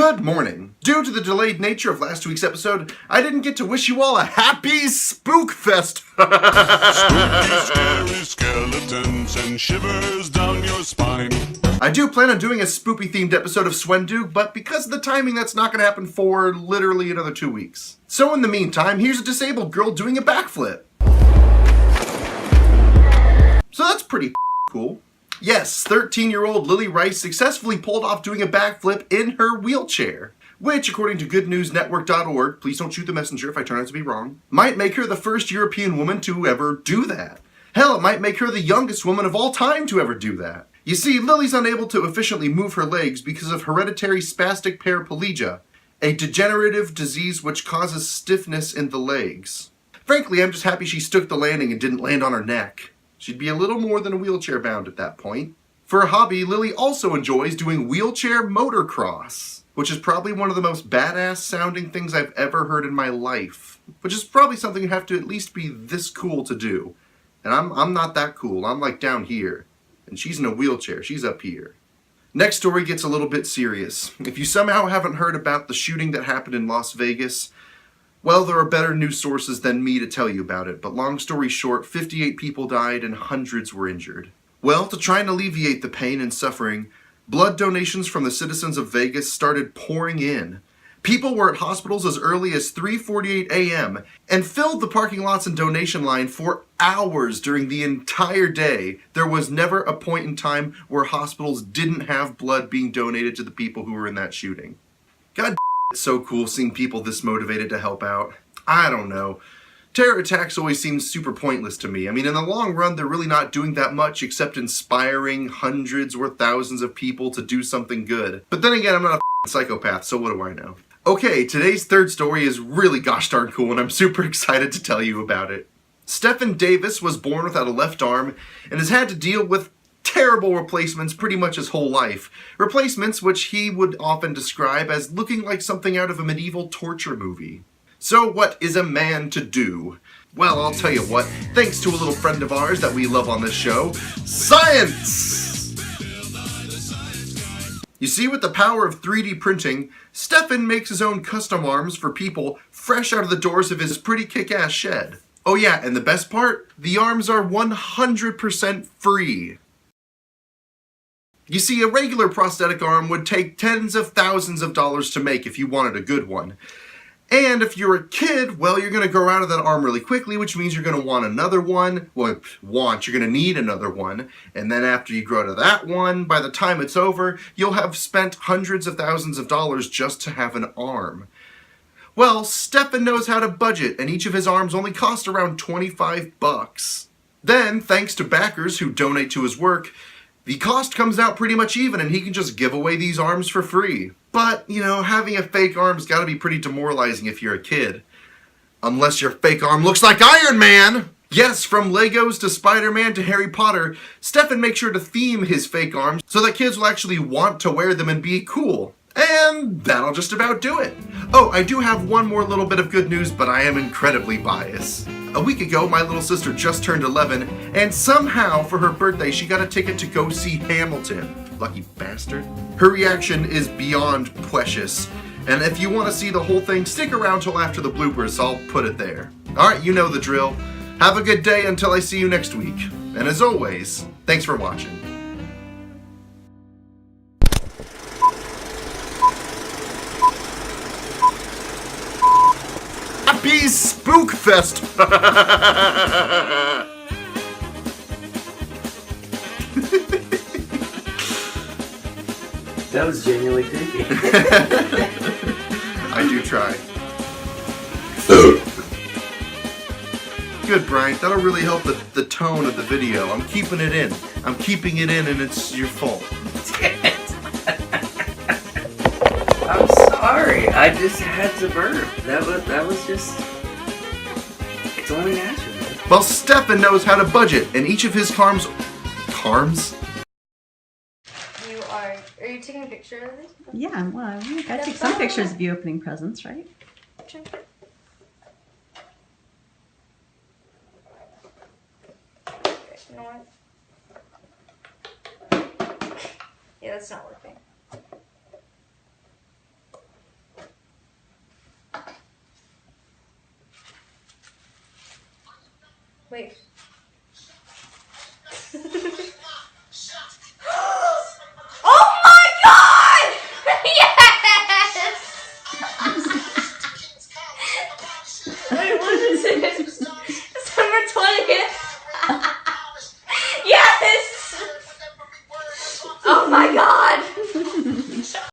Good morning. Due to the delayed nature of last week's episode, I didn't get to wish you all a happy Spookfest. Spooky, scary skeletons and shivers down your spine. I do plan on doing a spoopy-themed episode of SwendooG, but because of the timing, that's not going to happen for literally another 2 weeks. So in the meantime, here's a disabled girl doing a backflip. So that's pretty cool. Yes, 13-year-old Lily Rice successfully pulled off doing a backflip in her wheelchair, which, according to goodnewsnetwork.org, please don't shoot the messenger if I turn out to be wrong, might make her the first European woman to ever do that. Hell, it might make her the youngest woman of all time to ever do that. You see, Lily's unable to efficiently move her legs because of hereditary spastic paraplegia, a degenerative disease which causes stiffness in the legs. Frankly, I'm just happy she stuck the landing and didn't land on her neck. She'd be a little more than a wheelchair bound at that point. For a hobby, Lily also enjoys doing wheelchair motocross, which is probably one of the most badass sounding things I've ever heard in my life. Which is probably something you have to at least be this cool to do. And I'm not that cool, I'm like down here. And she's in a wheelchair, she's up here. Next story gets a little bit serious. If you somehow haven't heard about the shooting that happened in Las Vegas, well, there are better news sources than me to tell you about it, but long story short, 58 people died and hundreds were injured. Well, to try and alleviate the pain and suffering, blood donations from the citizens of Vegas started pouring in. People were at hospitals as early as 3:48 a.m. and filled the parking lots and donation line for hours during the entire day. There was never a point in time where hospitals didn't have blood being donated to the people who were in that shooting. God, it's so cool seeing people this motivated to help out. I don't know. Terror attacks always seem super pointless to me. I mean, in the long run, they're really not doing that much except inspiring hundreds or thousands of people to do something good. But then again, I'm not a psychopath, so what do I know? Okay, today's third story is really gosh darn cool, and I'm super excited to tell you about it. Stephen Davis was born without a left arm and has had to deal with terrible replacements pretty much his whole life. Replacements which he would often describe as looking like something out of a medieval torture movie. So what is a man to do? Well, I'll tell you what, thanks to a little friend of ours that we love on this show, science! You see, with the power of 3D printing, Stefan makes his own custom arms for people fresh out of the doors of his pretty kick-ass shed. Oh yeah, and the best part? The arms are 100% free. You see, a regular prosthetic arm would take tens of thousands of dollars to make if you wanted a good one. And if you're a kid, well, you're going to grow out of that arm really quickly, which means you're going to want another one. Well, you're going to need another one. And then after you grow to that one, by the time it's over, you'll have spent hundreds of thousands of dollars just to have an arm. Well, Stefan knows how to budget, and each of his arms only cost around 25 bucks. Then, thanks to backers who donate to his work, the cost comes out pretty much even, and he can just give away these arms for free. But, you know, having a fake arm's gotta be pretty demoralizing if you're a kid. Unless your fake arm looks like Iron Man! Yes, from Legos to Spider-Man to Harry Potter, Stefan makes sure to theme his fake arms so that kids will actually want to wear them and be cool. And that'll just about do it. Oh, I do have one more little bit of good news, but I am incredibly biased. A week ago, my little sister just turned 11, and somehow for her birthday, she got a ticket to go see Hamilton. Lucky bastard. Her reaction is beyond precious. And if you want to see the whole thing, stick around till after the bloopers, I'll put it there. Alright, you know the drill. Have a good day until I see you next week. And as always, thanks for watching. Happy Spookfest! That was genuinely creepy. I do try. Good, Bryant. That'll really help the tone of the video. I'm keeping it in. I'm keeping it in, and it's your fault. I'm sorry. I just had to burp. That was just... It's only natural. Well, Stefan knows how to budget, and each of his Carms? Are you taking a picture of this? Yeah, well, I gotta take some pictures of you opening presents, right? Sure. Okay, you know what? Yeah, that's not working. Wait. Oh my god! Yes! Wait, what is it?